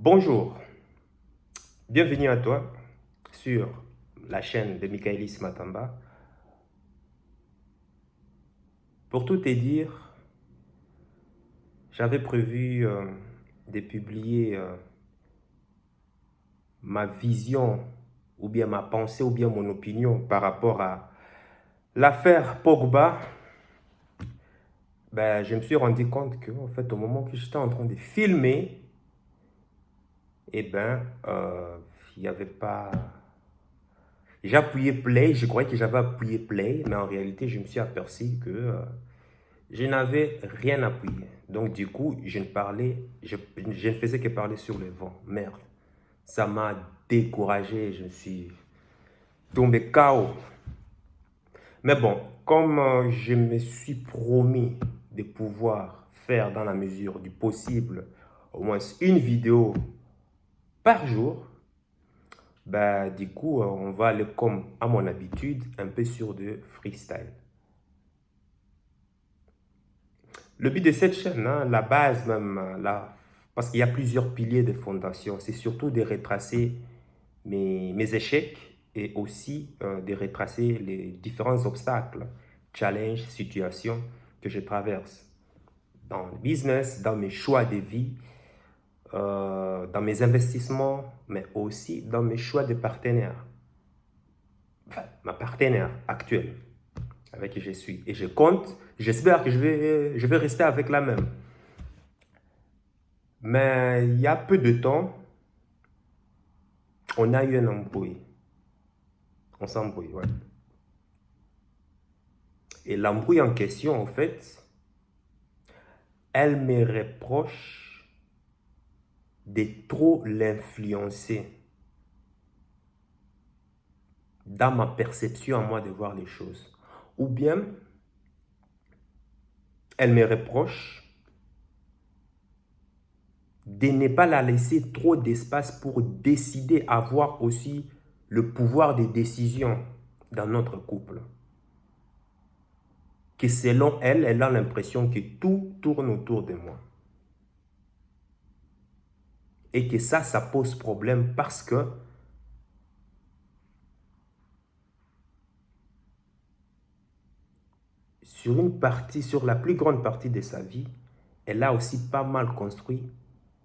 Bonjour, bienvenue à toi sur la chaîne de Michaelis Matamba. Pour tout te dire, j'avais prévu de publier ma vision ou bien ma pensée ou bien mon opinion par rapport à l'affaire Pogba. Je me suis rendu compte que, en fait, au moment que j'étais en train de filmer, il n'y avait pas... J'ai appuyé play, je croyais que j'avais appuyé play, mais en réalité, je me suis aperçu que je n'avais rien appuyé. Donc, du coup, je ne faisais que parler sur le vent. Merde. Ça m'a découragé. Je me suis tombé KO. Mais bon, comme je me suis promis de pouvoir faire dans la mesure du possible au moins une vidéo par jour, du coup, on va aller comme à mon habitude, un peu sur de freestyle. Le but de cette chaîne, hein, la base même, parce qu'il y a plusieurs piliers de fondation, c'est surtout de retracer mes échecs et aussi de retracer les différents obstacles, challenges, situations que je traverse dans le business, dans mes choix de vie, dans mes investissements, mais aussi dans mes choix de partenaires. Enfin, ma partenaire actuelle avec qui je suis. Et je compte, j'espère que je vais rester avec la même. Mais il y a peu de temps, on a eu un embrouille. On s'embrouille, ouais. Et l'embrouille en question, en fait, elle me reproche de trop l'influencer dans ma perception à moi de voir les choses. Ou bien, elle me reproche de ne pas la laisser trop d'espace pour décider, avoir aussi le pouvoir de décision dans notre couple. Que selon elle, elle a l'impression que tout tourne autour de moi. Et que ça pose problème parce que sur la plus grande partie de sa vie, elle a aussi pas mal construit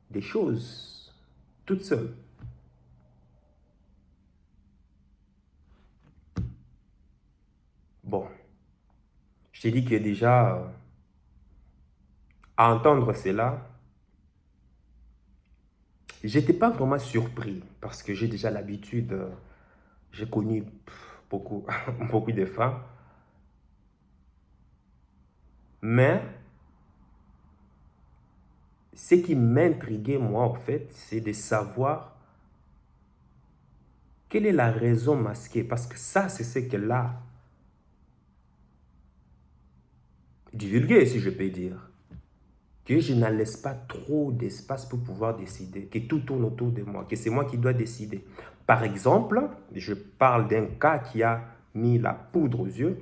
des choses toute seule. Bon, je t'ai dit que déjà, à entendre cela, j'étais pas vraiment surpris parce que j'ai déjà l'habitude, j'ai connu beaucoup, beaucoup de femmes. Mais ce qui m'intriguait, moi, en fait, c'est de savoir quelle est la raison masquée. Parce que ça, c'est ce qu'elle a divulgué, si je peux dire. Que je ne laisse pas trop d'espace pour pouvoir décider. Que tout tourne autour de moi. Que c'est moi qui dois décider. Par exemple, je parle d'un cas qui a mis la poudre aux yeux.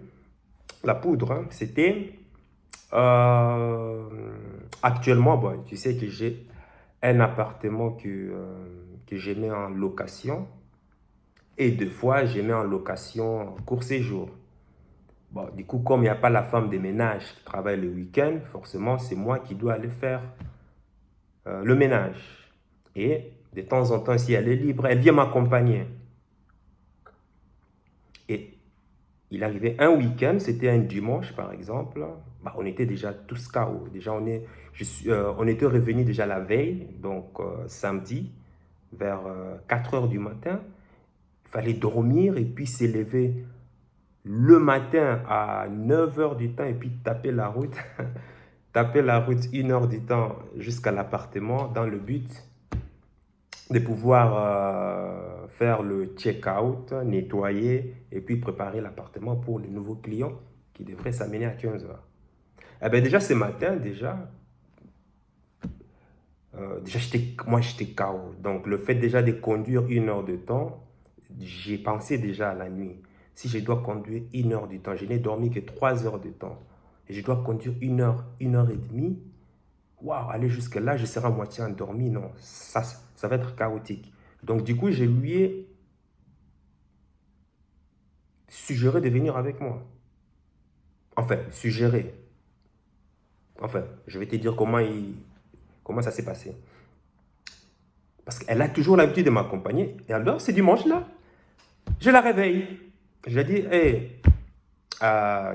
La poudre, hein, c'était... actuellement, bon, tu sais que j'ai un appartement que je mets en location. Et deux fois, je mets en location court séjour. Bon, du coup, comme il n'y a pas la femme de ménage qui travaille le week-end, forcément, c'est moi qui dois aller faire le ménage. Et de temps en temps, si elle est libre, elle vient m'accompagner. Et il arrivait un week-end, c'était un dimanche par exemple, on était déjà tous KO. Déjà, on était revenus déjà la veille, donc samedi, vers 4 heures du matin. Il fallait dormir et puis s'élever le matin à 9 heures du temps et puis taper la route. Taper la route 1 heure du temps jusqu'à l'appartement dans le but de pouvoir faire le check-out, nettoyer et puis préparer l'appartement pour les nouveaux clients qui devraient s'amener à 15 heures. Eh bien déjà ce matin, moi j'étais KO. Donc le fait déjà de conduire 1 heure de temps, j'ai pensé déjà à la nuit. Si je dois conduire 1 heure de temps, je n'ai dormi que 3 heures de temps. Et je dois conduire 1 heure et demie. waouh, aller jusque-là, je serai à moitié endormi. Non, ça va être chaotique. Donc, du coup, je lui ai suggéré de venir avec moi. Enfin, suggéré. Enfin, je vais te dire comment ça s'est passé. Parce qu'elle a toujours l'habitude de m'accompagner. Et alors, ce dimanche-là, je la réveille. Je lui dis, hey,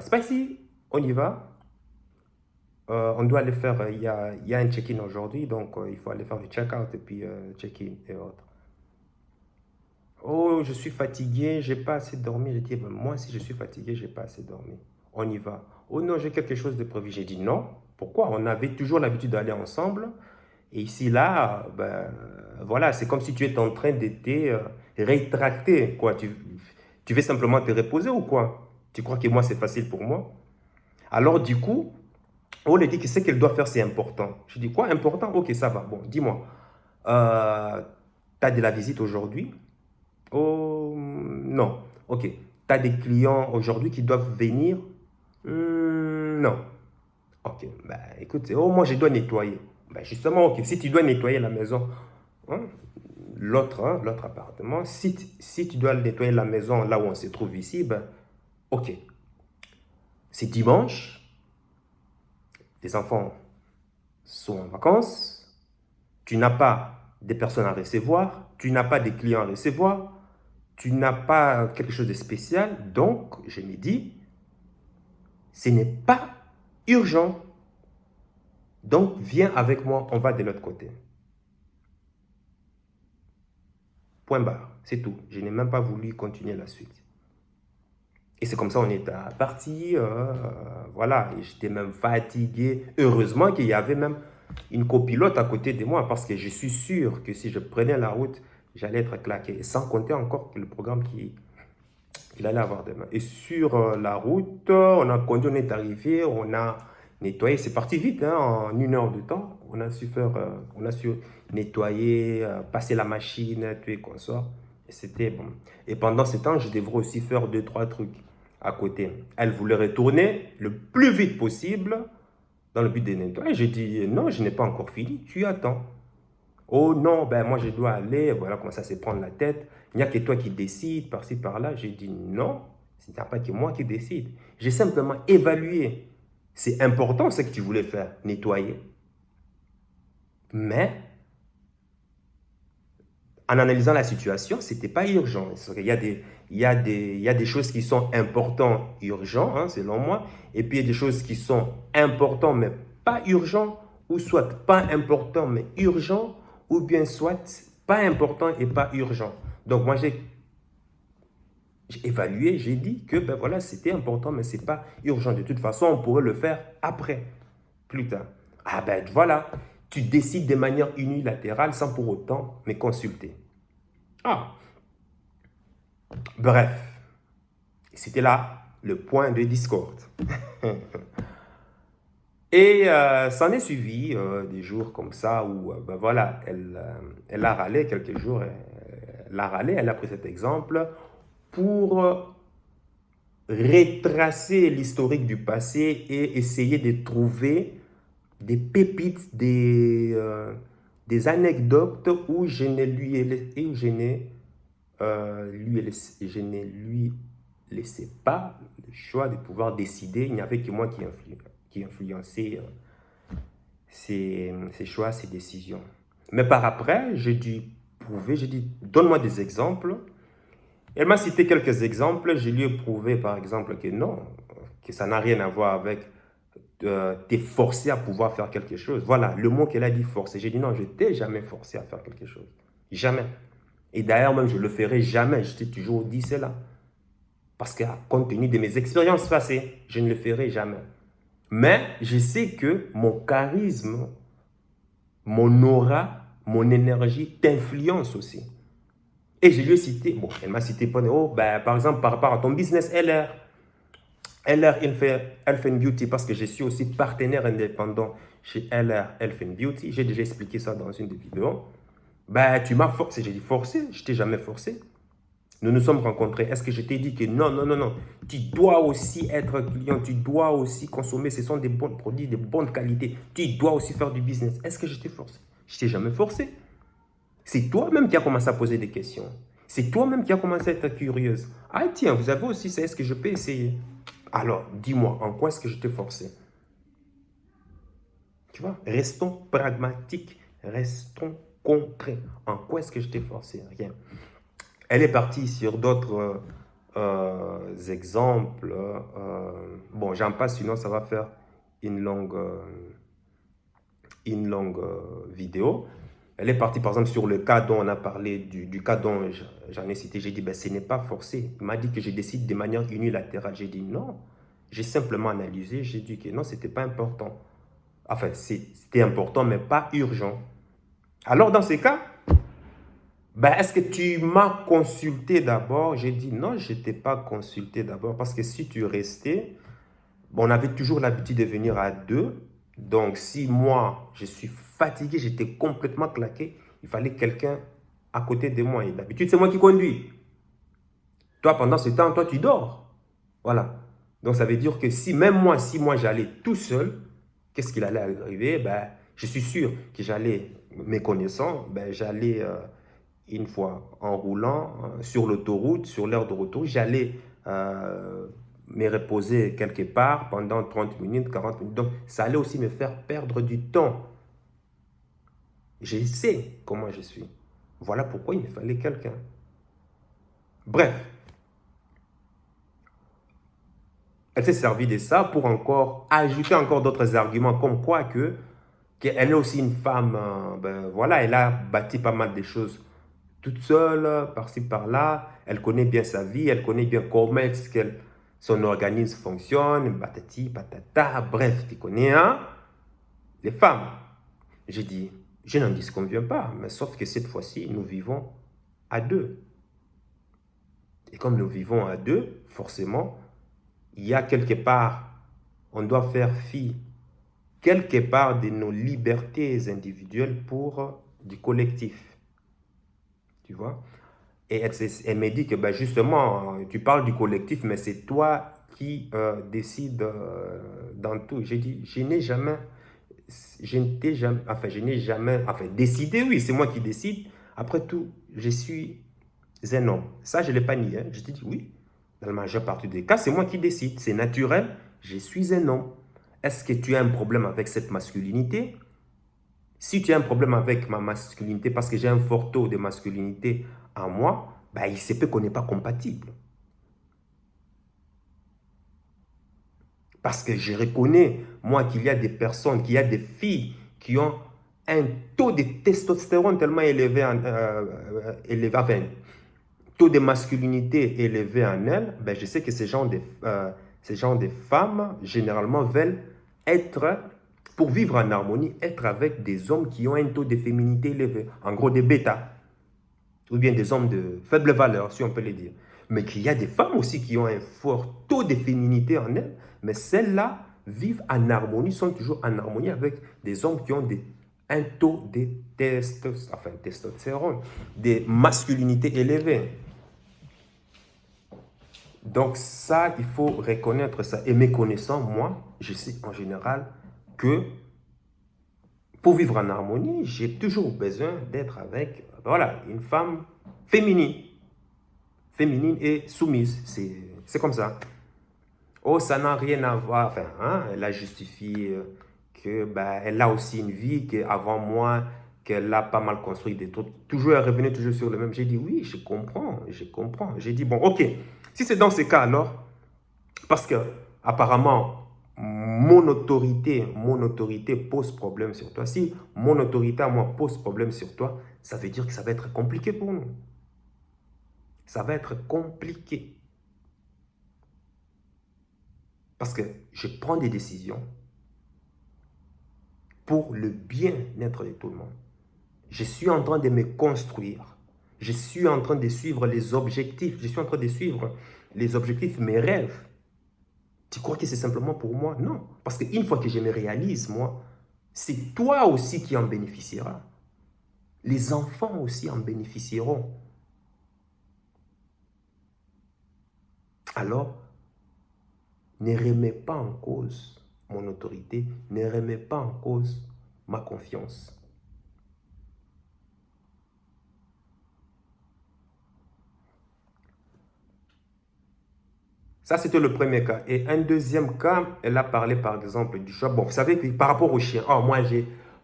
Spicy, on y va. On doit aller faire, il y a un check-in aujourd'hui, donc il faut aller faire le check-out et puis check-in et autres. Oh, je suis fatigué, j'ai pas assez dormi. J'ai dit, ben, moi aussi je suis fatigué, j'ai pas assez dormi. On y va. Oh non, j'ai quelque chose de prévu. J'ai dit non. Pourquoi? On avait toujours l'habitude d'aller ensemble. Et ici, là, ben, voilà, c'est comme si tu étais en train de te rétracter, quoi. Tu veux simplement te reposer ou quoi? Tu crois que moi, c'est facile pour moi? Alors, du coup, on lui dit que ce qu'elle doit faire, c'est important. Je dis, quoi, important? Ok, ça va. Bon, dis-moi, tu as de la visite aujourd'hui? Oh, non. Ok. Tu as des clients aujourd'hui qui doivent venir? Non. Ok. Ben, écoute, oh, moi, je dois nettoyer. Ben, justement, ok. Si tu dois nettoyer la maison, hein, l'autre appartement, si tu dois nettoyer la maison là où on se trouve ici, ben, ok. C'est dimanche. Les enfants sont en vacances. Tu n'as pas des personnes à recevoir. Tu n'as pas des clients à recevoir. Tu n'as pas quelque chose de spécial. Donc, je me dis, ce n'est pas urgent. Donc, viens avec moi, on va de l'autre côté. Point barre, c'est tout. Je n'ai même pas voulu continuer la suite. Et c'est comme ça on est parti. Voilà, et j'étais même fatigué. Heureusement qu'il y avait même une copilote à côté de moi parce que je suis sûr que si je prenais la route, j'allais être claqué. Et sans compter encore le programme qu'il allait avoir demain. Et sur la route, on a conduit, on est arrivé, on a nettoyé. C'est parti vite, hein, en 1 heure de temps. On a su nettoyer, passer la machine, tout et consort. Et c'était bon. Et pendant ce temps, je devrais aussi faire 2, 3 trucs à côté. Elle voulait retourner le plus vite possible dans le but de nettoyer. J'ai dit non, je n'ai pas encore fini, tu attends. Oh non, ben moi je dois aller, voilà comment ça se prendre la tête. Il n'y a que toi qui décides, par-ci, par-là. J'ai dit non, ce n'est pas que moi qui décide. J'ai simplement évalué. C'est important ce que tu voulais faire, nettoyer. Mais en analysant la situation, ce n'était pas urgent. Il y a des choses qui sont importantes, urgentes, hein, selon moi, et puis il y a des choses qui sont importantes, mais pas urgentes, ou soit pas importantes, mais urgentes, ou bien soit pas important et pas urgent. Donc moi, j'ai évalué, j'ai dit que ben voilà, c'était important, mais ce n'est pas urgent. De toute façon, on pourrait le faire après, plus tard. Ah ben voilà, tu décides de manière unilatérale sans pour autant me consulter. Ah, bref, c'était là le point de discorde. Et s'en est suivi des jours comme ça où, ben voilà, elle a râlé quelques jours, elle a râlé, elle a pris cet exemple pour retracer l'historique du passé et essayer de trouver des pépites, des anecdotes où je ne lui laissais pas le choix de pouvoir décider. Il n'y avait que moi qui influençait ses choix, ses décisions. Mais par après, j'ai dû prouver, j'ai dit, donne-moi des exemples. Elle m'a cité quelques exemples. Je lui ai prouvé, par exemple, que non, que ça n'a rien à voir avec t'es forcé à pouvoir faire quelque chose. Voilà, le mot qu'elle a dit forcé. J'ai dit non, je t'ai jamais forcé à faire quelque chose. Jamais. Et d'ailleurs, même, je le ferai jamais. Je t'ai toujours dit cela. Parce que, compte tenu de mes expériences passées, je ne le ferai jamais. Mais je sais que mon charisme, mon aura, mon énergie t'influence aussi. Et je lui ai cité, bon, elle m'a cité, oh, ben, par exemple, par rapport à ton business LR. LR Health and Beauty, parce que je suis aussi partenaire indépendant chez LR Health and Beauty. J'ai déjà expliqué ça dans une des vidéos. Ben, tu m'as forcé. J'ai dit forcé, je t'ai jamais forcé. nous nous sommes rencontrés, est-ce que je t'ai dit que non, non, non, non, tu dois aussi être client, tu dois aussi consommer, ce sont des bons produits, de bonne qualité, tu dois aussi faire du business. Est-ce que je t'ai forcé? Je t'ai jamais forcé. C'est toi-même qui as commencé à poser des questions. C'est toi-même qui as commencé à être curieuse. Ah tiens, vous avez aussi ça, est-ce que je peux essayer? Alors, dis-moi, en quoi est-ce que je t'ai forcé? Tu vois, restons pragmatiques, restons concrets. En quoi est-ce que je t'ai forcé? Rien. Elle est partie sur d'autres exemples. Bon, j'en passe, sinon ça va faire une longue, vidéo. Elle est partie par exemple sur le cas dont on a parlé, du cas dont j'en ai cité. J'ai dit, ben, ce n'est pas forcé. Il m'a dit que je décide de manière unilatérale. J'ai dit non. J'ai simplement analysé. J'ai dit que non, ce n'était pas important. Enfin, c'était important, mais pas urgent. Alors dans ces cas, ben, est-ce que tu m'as consulté d'abord? J'ai dit non, je ne t'ai pas consulté d'abord parce que si tu restais, bon, on avait toujours l'habitude de venir à deux. Donc, si moi, je suis fatigué, j'étais complètement claqué, il fallait quelqu'un à côté de moi. Et d'habitude, c'est moi qui conduis. Toi, pendant ce temps, toi, tu dors. Voilà. Donc, ça veut dire que si, même moi, si moi, j'allais tout seul, qu'est-ce qu'il allait arriver? Ben, je suis sûr que j'allais, me connaissant, ben, j'allais, une fois en roulant sur l'autoroute, sur l'heure de retour, j'allais me reposer quelque part pendant 30 minutes, 40 minutes. Donc, ça allait aussi me faire perdre du temps. Je sais comment je suis. Voilà pourquoi il me fallait quelqu'un. Bref, elle s'est servie de ça pour encore ajouter encore d'autres arguments, comme quoi qu'elle est aussi une femme, ben voilà, elle a bâti pas mal de choses toute seule, par-ci, par-là. Elle connaît bien sa vie, elle connaît bien comment est-ce que son organisme fonctionne, patati, patata, bref, tu connais, hein? Les femmes. J'ai dit, je n'en disconviens pas, mais sauf que cette fois-ci, nous vivons à deux. Et comme nous vivons à deux, forcément, il y a quelque part, on doit faire fi quelque part de nos libertés individuelles pour du collectif. Tu vois? Et elle me dit que ben justement, tu parles du collectif, mais c'est toi qui décides dans tout. J'ai dit, je n'ai jamais, enfin, décidé, oui, c'est moi qui décide. Après tout, je suis un homme. Ça, je ne l'ai pas nié. Hein. Je te dis, oui, dans la majeure partie des cas, c'est moi qui décide. C'est naturel, je suis un homme. Est-ce que tu as un problème avec cette masculinité? Si tu as un problème avec ma masculinité parce que j'ai un fort taux de masculinité en moi, ben, il se peut qu'on n'est pas compatible. Parce que je reconnais, moi, qu'il y a des personnes, qu'il y a des filles qui ont un taux de testostérone tellement élevé, enfin, taux de masculinité élevé en elles, ben, je sais que ces gens de femmes, généralement, veulent être, pour vivre en harmonie, être avec des hommes qui ont un taux de féminité élevé. En gros, des bêtas. Ou bien des hommes de faible valeur, si on peut le dire. Mais qu'il y a des femmes aussi qui ont un fort taux de féminité en elles, mais celles-là vivent en harmonie, sont toujours en harmonie avec des hommes qui ont un taux de testostérone, des masculinités élevées. Donc ça, il faut reconnaître ça. Et me connaissant, moi, je sais en général que pour vivre en harmonie, j'ai toujours besoin d'être avec, voilà, une femme féminine. Féminine et soumise. C'est comme ça. Oh, ça n'a rien à voir. Enfin, hein, elle a justifié que ben, elle a aussi une vie qu'avant moi, qu'elle a pas mal construit des trucs. Toujours, elle revenait toujours sur le même. J'ai dit, oui, je comprends, je comprends. J'ai dit, bon, ok. Si c'est dans ce cas alors, parce que apparemment, mon autorité pose problème sur toi. Si mon autorité à moi pose problème sur toi, ça veut dire que ça va être compliqué pour nous. Ça va être compliqué. Parce que je prends des décisions pour le bien-être de tout le monde. Je suis en train de me construire. Je suis en train de suivre les objectifs. Je suis en train de suivre les objectifs, mes rêves. Tu crois que c'est simplement pour moi? Non. Parce qu'une fois que je me réalise, moi, c'est toi aussi qui en bénéficieras. Les enfants aussi en bénéficieront. alors ne remets pas en cause mon autorité, ne remets pas en cause ma confiance. Ça, c'était le premier cas. Et un deuxième cas, elle a parlé par exemple du chat. Bon, vous savez que par rapport aux chiens, oh, moi,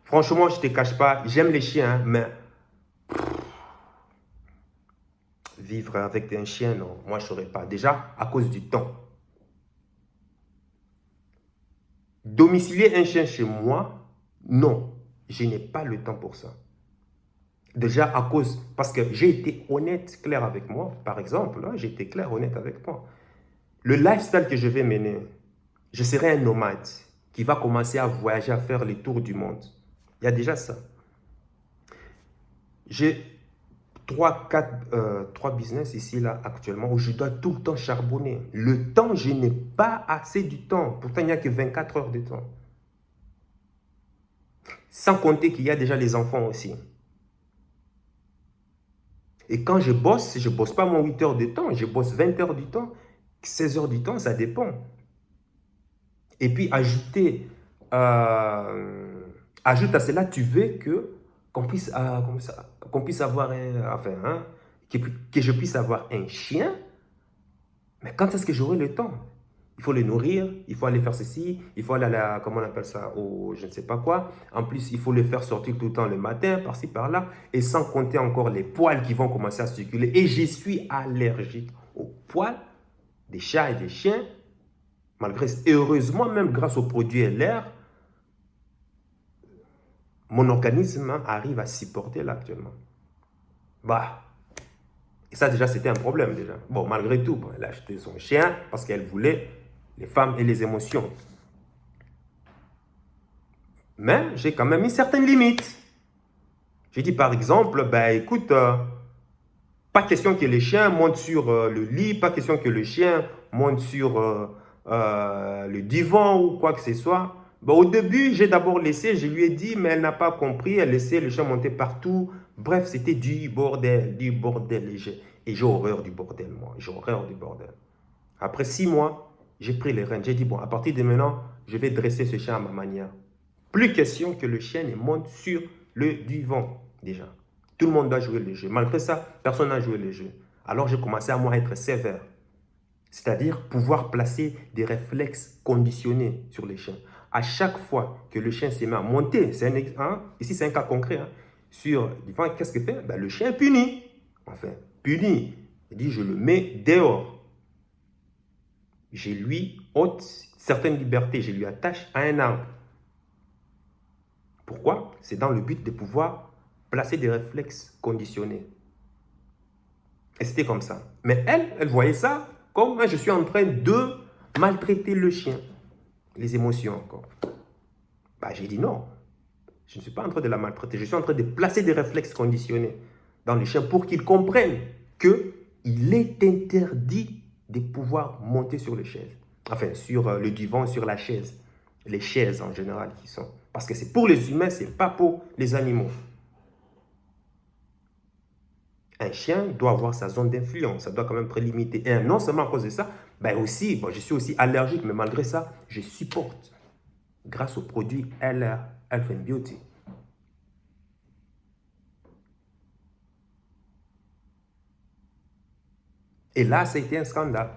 franchement, je ne te cache pas, j'aime les chiens, hein, mais vivre avec un chien, non, moi, je ne saurais pas. Déjà, à cause du temps. Domicilier un chien chez moi, non, je n'ai pas le temps pour ça. Déjà à cause, parce que j'ai été honnête, clair avec moi, par exemple, j'ai été clair, honnête avec moi. Le lifestyle que je vais mener, je serai un nomade qui va commencer à voyager, à faire les tours du monde. Il y a déjà ça. J'ai 3 business ici, là, actuellement, où je dois tout le temps charbonner. Le temps, je n'ai pas assez du temps. Pourtant, il n'y a que 24 heures de temps. Sans compter qu'il y a déjà les enfants aussi. Et quand je bosse pas mon 8 heures de temps, je bosse 20 heures du temps, 16 heures du temps, ça dépend. Et puis, ajoute à cela, tu veux qu'on puisse, qu'on puisse avoir que je puisse avoir un chien, mais quand est-ce que j'aurai le temps? Il faut le nourrir, il faut aller faire ceci, il faut aller à la, comment on appelle ça, au je ne sais pas quoi. En plus, il faut le faire sortir tout le temps le matin, par-ci, par-là. Et sans compter encore les poils qui vont commencer à circuler. Et je suis allergique aux poils des chats et des chiens. Malgré, heureusement, même grâce aux produits LR, mon organisme arrive à supporter là actuellement. Bah, et ça déjà, c'était un problème déjà. Bon, malgré tout, elle a acheté son chien parce qu'elle voulait les femmes et les émotions. Mais j'ai quand même une certaine limite. J'ai dit par exemple, ben écoute, pas question que le chien monte sur le lit, pas question que le chien monte sur le divan ou quoi que ce soit. Ben, au début, j'ai d'abord laissé, je lui ai dit, mais elle n'a pas compris, elle laissait le chien monter partout. Bref, c'était du bordel. Et j'ai horreur du bordel, moi. J'ai horreur du bordel. Après 6 mois, j'ai pris les rênes. J'ai dit, bon, à partir de maintenant, je vais dresser ce chien à ma manière. Plus question que le chien ne monte sur le divan, déjà. Tout le monde doit jouer le jeu. Malgré ça, personne n'a joué le jeu. Alors, j'ai commencé à moi être sévère. C'est-à-dire pouvoir placer des réflexes conditionnés sur les chiens. À chaque fois que le chien se met à monter, ici c'est un cas concret, sur le divan, qu'est-ce qu'il fait? Ben, le chien est puni. Enfin, puni. Il dit, je le mets dehors. Je lui ôte certaines libertés, je lui attache à un arbre. Pourquoi? C'est dans le but de pouvoir placer des réflexes conditionnés. Et c'était comme ça. Mais elle voyait ça comme je suis en train de maltraiter le chien. Les émotions encore. Bah, j'ai dit non. Je ne suis pas en train de la maltraiter. Je suis en train de placer des réflexes conditionnés dans le chien pour qu'il comprenne qu'il est interdit de pouvoir monter sur les chaises. Enfin, sur le divan, sur la chaise. Les chaises en général qui sont. Parce que c'est pour les humains, ce n'est pas pour les animaux. Un chien doit avoir sa zone d'influence, ça doit quand même être limité. Et non seulement à cause de ça, ben aussi, bon, je suis aussi allergique, mais malgré ça, je supporte grâce aux produits LR, Health and Beauty. Et là, ça a été un scandale.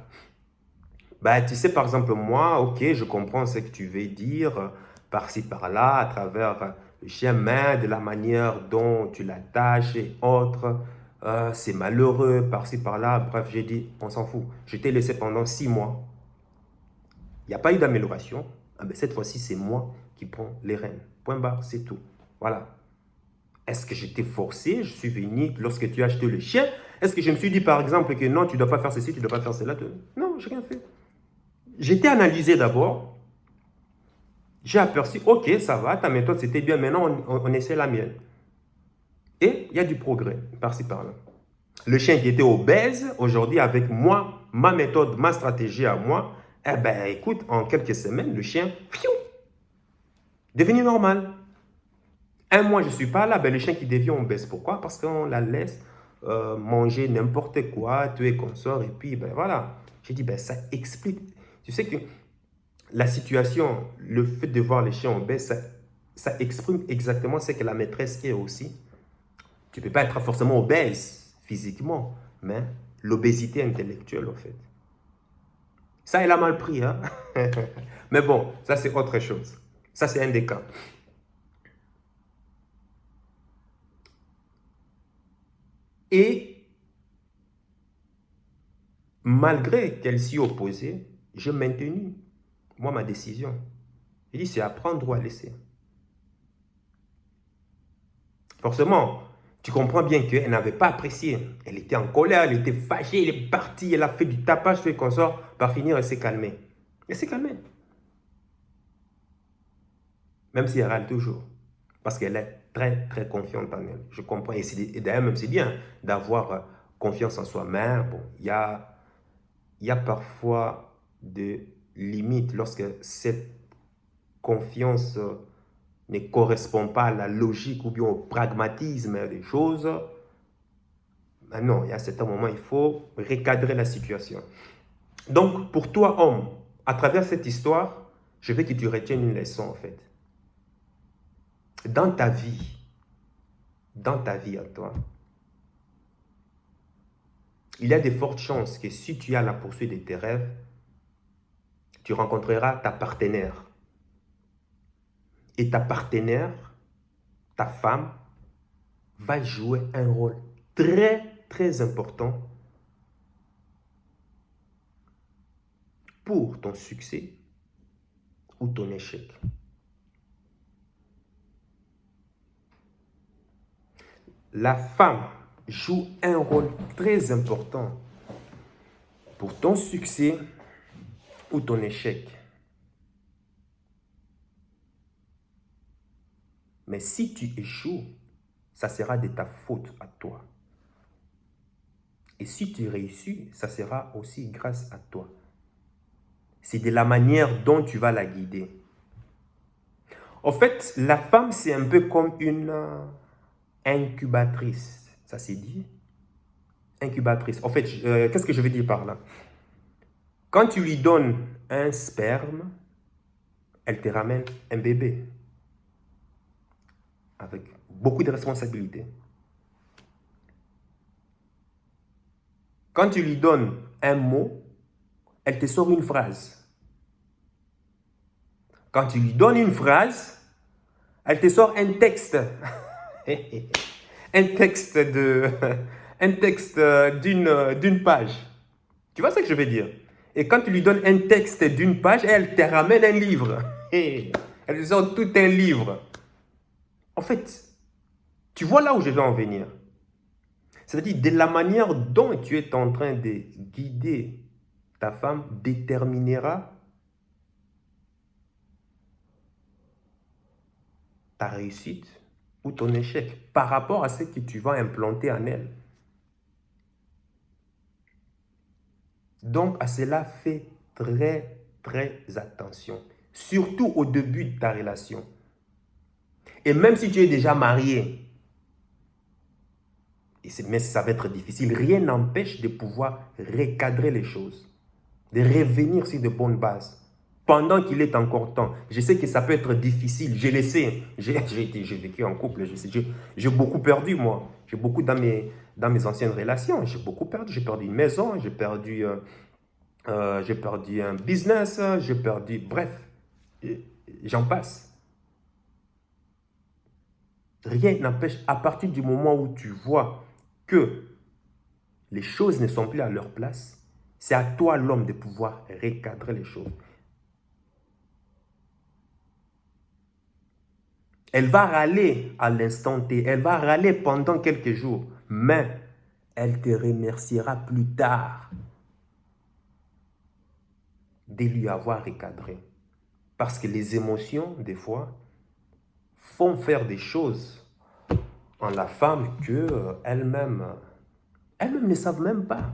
Ben, tu sais, par exemple, moi, ok, je comprends ce que tu veux dire, par-ci, par-là, à travers le chien, mais de la manière dont tu l'attaches et autres, c'est malheureux, par-ci, par-là. Bref, j'ai dit, on s'en fout. Je t'ai laissé pendant 6 mois. Il n'y a pas eu d'amélioration. Ah ben, cette fois-ci, c'est moi qui prends les rênes. Point barre, c'est tout. Voilà. Est-ce que j'étais forcé? Je suis venu lorsque tu as acheté le chien. Est-ce que je me suis dit, par exemple, que non, tu ne dois pas faire ceci, tu ne dois pas faire cela? Non, je n'ai rien fait. J'étais analysé d'abord. J'ai aperçu, ok, ça va, ta méthode c'était bien, maintenant on essaie la mienne. Et il y a du progrès, par-ci, par-là. Le chien qui était obèse, aujourd'hui avec moi, ma méthode, ma stratégie à moi, eh ben écoute, en quelques semaines, le chien, devenu normal. Un mois, je ne suis pas là, ben, le chien qui devient obèse. Pourquoi? Parce qu'on la laisse manger n'importe quoi, tu es consort, et puis ben voilà. J'ai dit, ben ça explique. Tu sais que la situation, le fait de voir les chiens obèses, ça exprime exactement ce que la maîtresse est aussi. Tu ne peux pas être forcément obèse physiquement, mais l'obésité intellectuelle, en fait. Ça, elle a mal pris, hein. Mais bon, ça, c'est autre chose. Ça, c'est un des cas. Et malgré qu'elle s'y opposait, j'ai maintenu, moi, ma décision. J'ai dit, c'est à prendre ou à laisser. Forcément, tu comprends bien qu'elle n'avait pas apprécié. Elle était en colère, elle était fâchée, elle est partie, elle a fait du tapage sur les consorts. Par finir, elle s'est calmée. Elle s'est calmée. Même si elle râle toujours. Parce qu'elle est très, très confiante en elle. Je comprends. Et d'ailleurs, même c'est bien d'avoir confiance en soi. Mais bon, il y a parfois des limites lorsque cette confiance ne correspond pas à la logique ou bien au pragmatisme des choses. Non, il y a certains moments, il faut recadrer la situation. Donc, pour toi, homme, à travers cette histoire, je veux que tu retiennes une leçon, en fait. Dans ta vie à toi, il y a de fortes chances que si tu as la poursuite de tes rêves, tu rencontreras ta partenaire. Et ta partenaire, ta femme, va jouer un rôle très, très important pour ton succès ou ton échec. La femme joue un rôle très important pour ton succès ou ton échec. Mais si tu échoues, ça sera de ta faute à toi. Et si tu réussis, ça sera aussi grâce à toi. C'est de la manière dont tu vas la guider. En fait, la femme, c'est un peu comme une incubatrice. Ça s'est dit? Incubatrice. En fait, qu'est-ce que je veux dire par là? Quand tu lui donnes un sperme, elle te ramène un bébé. Avec beaucoup de responsabilités. Quand tu lui donnes un mot, elle te sort une phrase. Quand tu lui donnes une phrase, elle te sort un texte. un texte d'une page. Tu vois ce que je veux dire? Et quand tu lui donnes un texte d'une page, elle te ramène un livre. Elle te sort tout un livre. En fait, tu vois là où je vais en venir. C'est-à-dire, de la manière dont tu es en train de guider ta femme déterminera ta réussite ou ton échec par rapport à ce que tu vas implanter en elle. Donc, à cela, fais très, très attention. Surtout au début de ta relation. Et même si tu es déjà marié, mais ça va être difficile, rien n'empêche de pouvoir recadrer les choses, de revenir sur de bonnes bases, pendant qu'il est encore temps. Je sais que ça peut être difficile, je le sais, j'ai vécu en couple, j'ai beaucoup perdu moi, j'ai beaucoup dans mes anciennes relations, j'ai beaucoup perdu, j'ai perdu une maison, j'ai perdu un business, j'ai perdu, bref, j'en passe. Rien n'empêche, à partir du moment où tu vois que les choses ne sont plus à leur place, c'est à toi, l'homme, de pouvoir recadrer les choses. Elle va râler à l'instant T, elle va râler pendant quelques jours, mais elle te remerciera plus tard de lui avoir recadré. Parce que les émotions, des fois, font faire des choses en la femme qu'elles-mêmes ne savent même pas.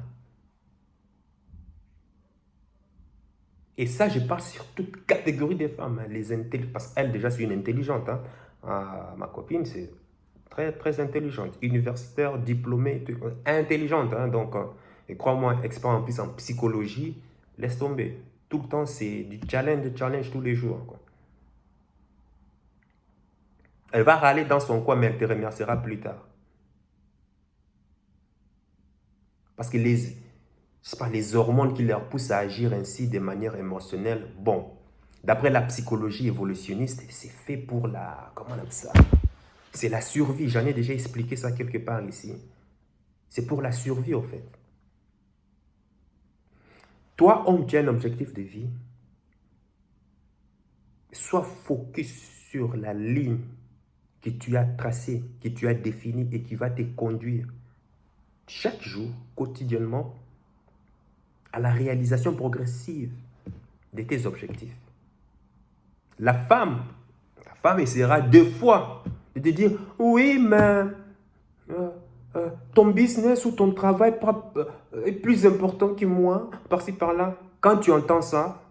Et ça, je parle sur toute catégorie de femmes, hein, parce qu'elle, déjà, c'est une intelligente. Hein. Ma copine, Très, très intelligente. Universitaire, diplômée, intelligente. Hein, donc, et crois-moi, expert en plus en psychologie, laisse tomber. Tout le temps, c'est du challenge tous les jours, quoi. Elle va râler dans son coin, mais elle te remerciera plus tard. Parce que c'est pas les hormones qui leur poussent à agir ainsi de manière émotionnelle. Bon, d'après la psychologie évolutionniste, c'est fait pour la... Comment on appelle ça? C'est la survie. J'en ai déjà expliqué ça quelque part ici. C'est pour la survie, en fait. Toi, homme, tu as un objectif de vie. Sois focus sur la ligne que tu as tracée, que tu as définie et qui va te conduire chaque jour, quotidiennement, à la réalisation progressive de tes objectifs. La femme essaiera 2 fois de te dire, oui, mais ton business ou ton travail est plus important que moi, par-ci, par-là. Quand tu entends ça,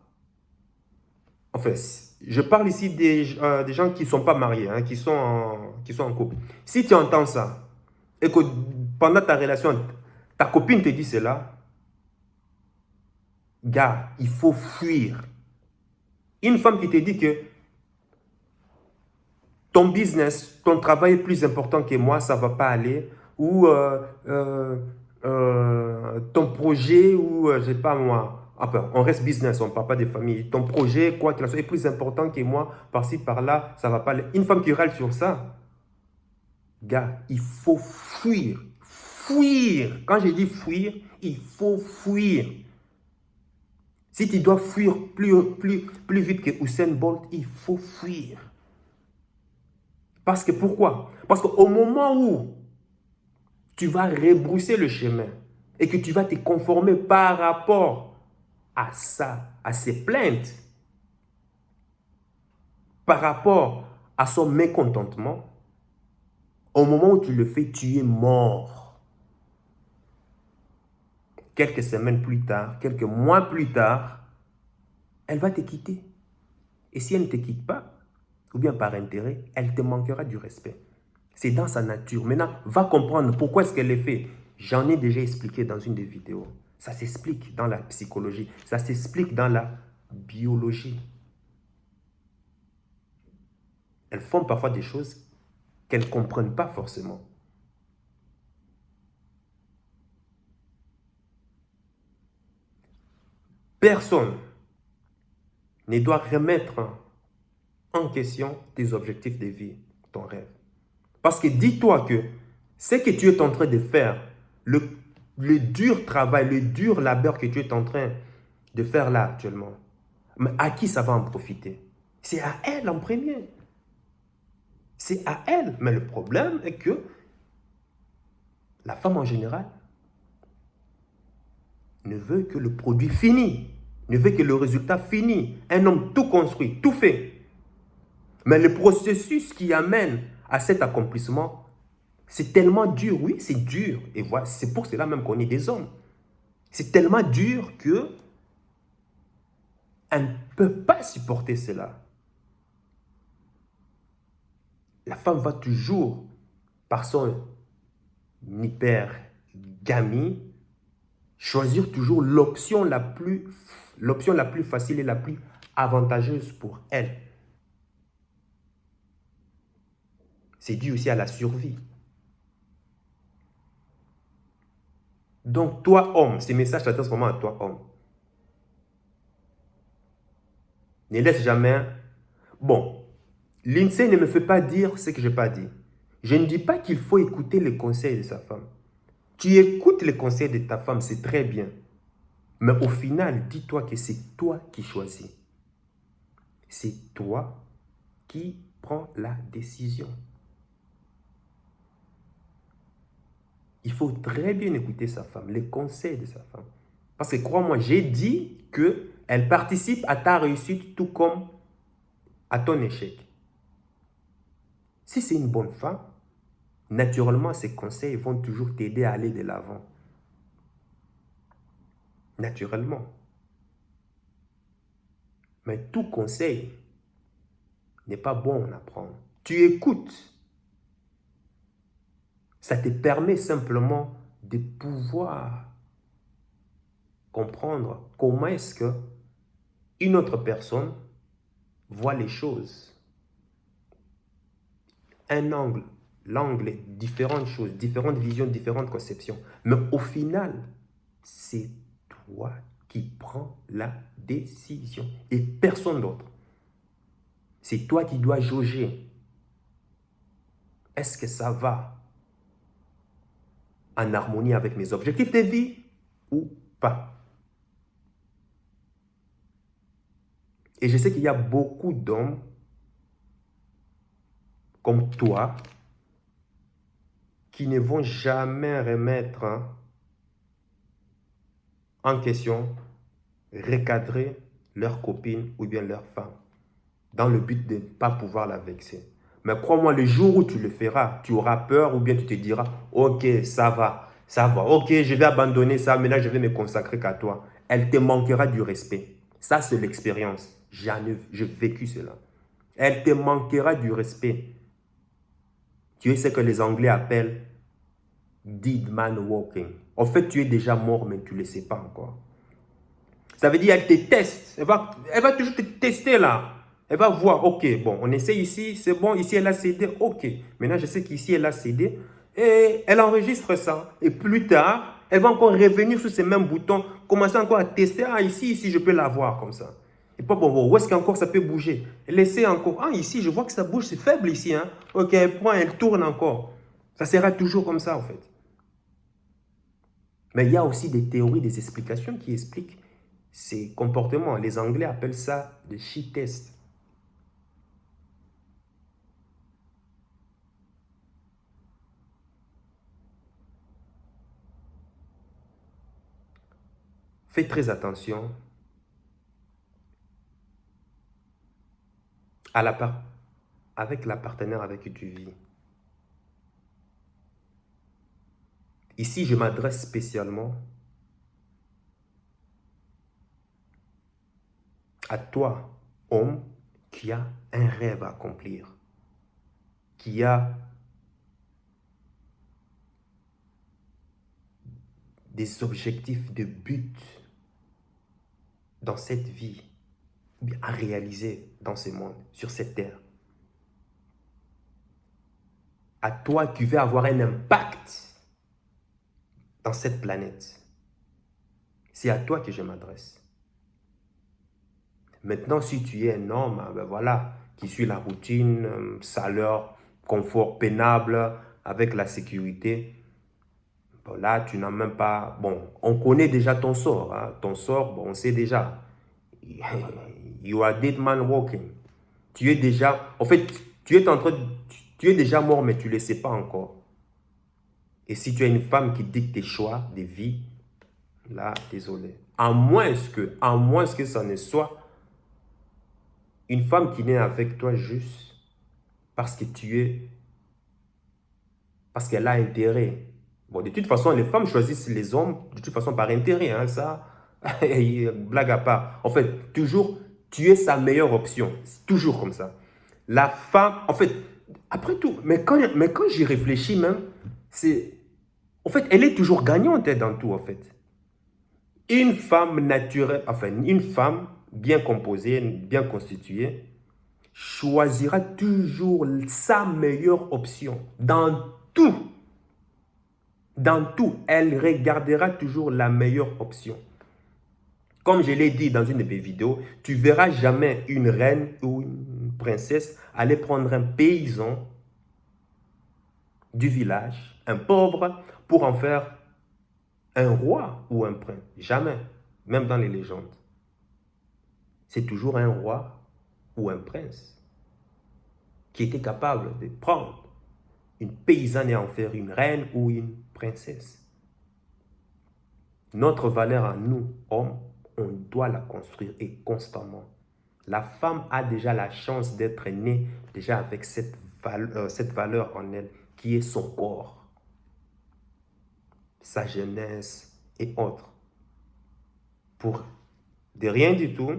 en fait, je parle ici des gens qui ne sont pas mariés, hein, qui sont en couple. Si tu entends ça, et que pendant ta relation, ta copine te dit cela, gars, il faut fuir. Une femme qui te dit que ton business, ton travail est plus important que moi, ça ne va pas aller. Ou ton projet, ou je ne sais pas moi. Enfin, on reste business, on ne parle pas de famille. Ton projet, quoi qu'il en soit, est plus important que moi, par-ci, par-là, ça ne va pas aller. Une femme qui râle sur ça, gars, il faut fuir. Fuir. Quand je dis fuir, il faut fuir. Si tu dois fuir plus vite que Usain Bolt, il faut fuir. Parce que pourquoi? Parce qu'au moment où tu vas rebrousser le chemin et que tu vas te conformer par rapport à ça, à ses plaintes, par rapport à son mécontentement, au moment où tu le fais, tu es mort. Quelques semaines plus tard, quelques mois plus tard, elle va te quitter. Et si elle ne te quitte pas, ou bien par intérêt, elle te manquera du respect. C'est dans sa nature. Maintenant, va comprendre pourquoi est-ce qu'elle le fait. J'en ai déjà expliqué dans une des vidéos. Ça s'explique dans la psychologie. Ça s'explique dans la biologie. Elles font parfois des choses qu'elles ne comprennent pas forcément. Personne ne doit remettre en question tes objectifs de vie, ton rêve. Parce que dis-toi que ce que tu es en train de faire, le dur travail, le dur labeur que tu es en train de faire là actuellement, mais à qui ça va en profiter? C'est à elle en premier. C'est à elle. Mais le problème est que la femme en général ne veut que le produit fini, ne veut que le résultat fini. Un homme tout construit, tout fait. Mais le processus qui amène à cet accomplissement, c'est tellement dur. Oui, c'est dur. Et voilà, c'est pour cela même qu'on est des hommes. C'est tellement dur que elle ne peut pas supporter cela. La femme va toujours, par son hypergamie, choisir toujours l'option la plus facile et la plus avantageuse pour elle. C'est dû aussi à la survie. Donc, toi, homme, ces messages s'adressent vraiment à toi, homme. Ne laisse jamais... Bon, l'INSEE ne me fait pas dire ce que je n'ai pas dit. Je ne dis pas qu'il faut écouter les conseils de sa femme. Tu écoutes les conseils de ta femme, c'est très bien. Mais au final, dis-toi que c'est toi qui choisis. C'est toi qui prends la décision. Il faut très bien écouter sa femme, les conseils de sa femme. Parce que crois-moi, j'ai dit qu'elle participe à ta réussite tout comme à ton échec. Si c'est une bonne femme, naturellement, ses conseils vont toujours t'aider à aller de l'avant. Naturellement. Mais tout conseil n'est pas bon à prendre. Tu écoutes. Ça te permet simplement de pouvoir comprendre comment est-ce que une autre personne voit les choses. Un angle, l'angle est différentes choses, différentes visions, différentes conceptions. Mais au final, c'est toi qui prends la décision et personne d'autre. C'est toi qui dois jauger. Est-ce que ça va en harmonie avec mes objectifs de vie ou pas? Et je sais qu'il y a beaucoup d'hommes comme toi qui ne vont jamais remettre en question, recadrer leur copine ou bien leur femme dans le but de ne pas pouvoir la vexer. Mais crois-moi, le jour où tu le feras, tu auras peur ou bien tu te diras, ok, ça va, ok, je vais abandonner ça, maintenant je vais me consacrer qu'à toi. Elle te manquera du respect. Ça, c'est l'expérience. J'ai vécu cela. Elle te manquera du respect. Tu es ce que les Anglais appellent dead man walking. En fait, tu es déjà mort, mais tu ne le sais pas encore. Ça veut dire qu'elle te teste. Elle va toujours te tester là. Elle va voir, ok, bon, on essaie ici, c'est bon, ici elle a cédé, ok. Maintenant, je sais qu'ici elle a cédé et elle enregistre ça. Et plus tard, elle va encore revenir sur ces mêmes boutons, commencer encore à tester, ah, ici, je peux l'avoir comme ça. Et pas bon, où est-ce qu'encore ça peut bouger? Elle essaie encore, ah, ici, je vois que ça bouge, c'est faible ici, hein. Ok, elle prend, elle tourne encore. Ça sera toujours comme ça, en fait. Mais il y a aussi des théories, des explications qui expliquent ces comportements. Les Anglais appellent ça le she test. Fais très attention avec la partenaire avec qui tu vis. Ici, je m'adresse spécialement à toi, homme, qui a un rêve à accomplir, qui a des objectifs de but dans cette vie, à réaliser dans ce monde, sur cette terre. À toi qui veux avoir un impact dans cette planète. C'est à toi que je m'adresse. Maintenant, si tu es un homme, ben voilà, qui suit la routine, salaire, confort pénable, avec la sécurité, bon, là, tu n'as même pas... Bon, on connaît déjà ton sort. Hein. Ton sort, bon, on sait déjà. You are dead man walking. Tu es déjà... En fait, tu es en train de... Tu es déjà mort, mais tu ne le sais pas encore. Et si tu es une femme qui dicte tes choix de vie, là, désolé. À moins que ça ne soit une femme qui naît avec toi juste parce que parce qu'elle a intérêt. Bon, de toute façon, les femmes choisissent les hommes de toute façon par intérêt, hein, ça, blague à part. En fait, toujours, tu es sa meilleure option. C'est toujours comme ça. La femme, en fait, après tout, mais quand j'y réfléchis même, c'est, en fait, elle est toujours gagnante dans tout, en fait. Une femme naturelle, enfin, une femme bien composée, bien constituée, choisira toujours sa meilleure option. Dans tout. Dans tout, elle regardera toujours la meilleure option. Comme je l'ai dit dans une de mes vidéos, tu ne verras jamais une reine ou une princesse aller prendre un paysan du village, un pauvre, pour en faire un roi ou un prince. Jamais, même dans les légendes. C'est toujours un roi ou un prince qui était capable de prendre une paysanne et en faire une reine ou une princesse. Notre valeur à nous, hommes, on doit la construire et constamment. La femme a déjà la chance d'être née déjà avec cette valeur en elle qui est son corps, sa jeunesse et autres. Pour de rien du tout,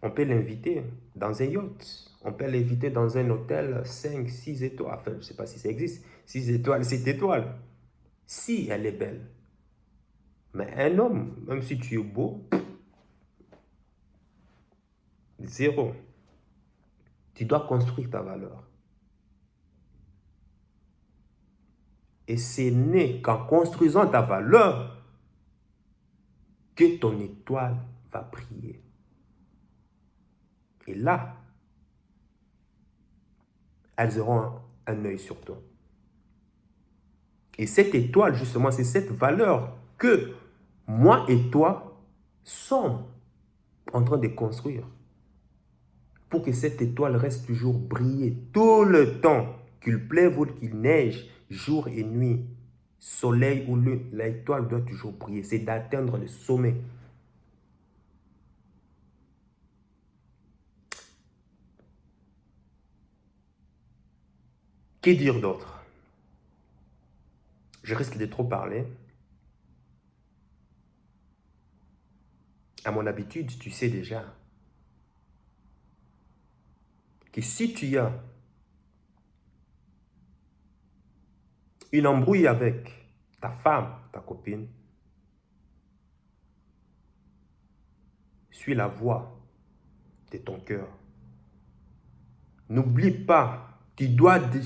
On peut l'inviter dans un yacht. On peut l'inviter dans un hôtel 5, 6 étoiles. Enfin, je ne sais pas si ça existe. 6 étoiles, 7 étoiles. Si elle est belle. Mais un homme, même si tu es beau, zéro. Tu dois construire ta valeur. Et c'est né qu'en construisant ta valeur que ton étoile va briller. Et là, elles auront un œil sur toi. Et cette étoile, justement, c'est cette valeur que moi et toi sommes en train de construire. Pour que cette étoile reste toujours briller tout le temps, qu'il pleuve ou qu'il neige, jour et nuit, soleil ou lune, l'étoile doit toujours briller. C'est d'atteindre le sommet. Que dire d'autre? Je risque de trop parler. À mon habitude, tu sais déjà que si tu as une embrouille avec ta femme, ta copine, suis la voix de ton cœur. N'oublie pas,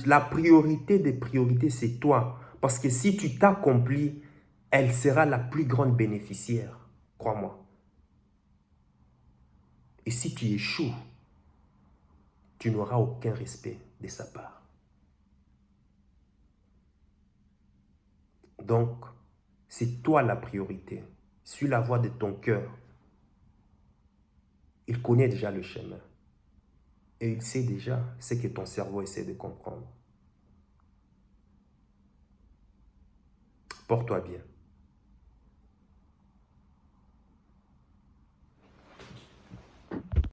la priorité des priorités, c'est toi. Parce que si tu t'accomplis, elle sera la plus grande bénéficiaire, crois-moi. Et si tu échoues, tu n'auras aucun respect de sa part. Donc, c'est toi la priorité. Suis la voix de ton cœur. Il connaît déjà le chemin. Et il sait déjà ce que ton cerveau essaie de comprendre. Porte-toi bien.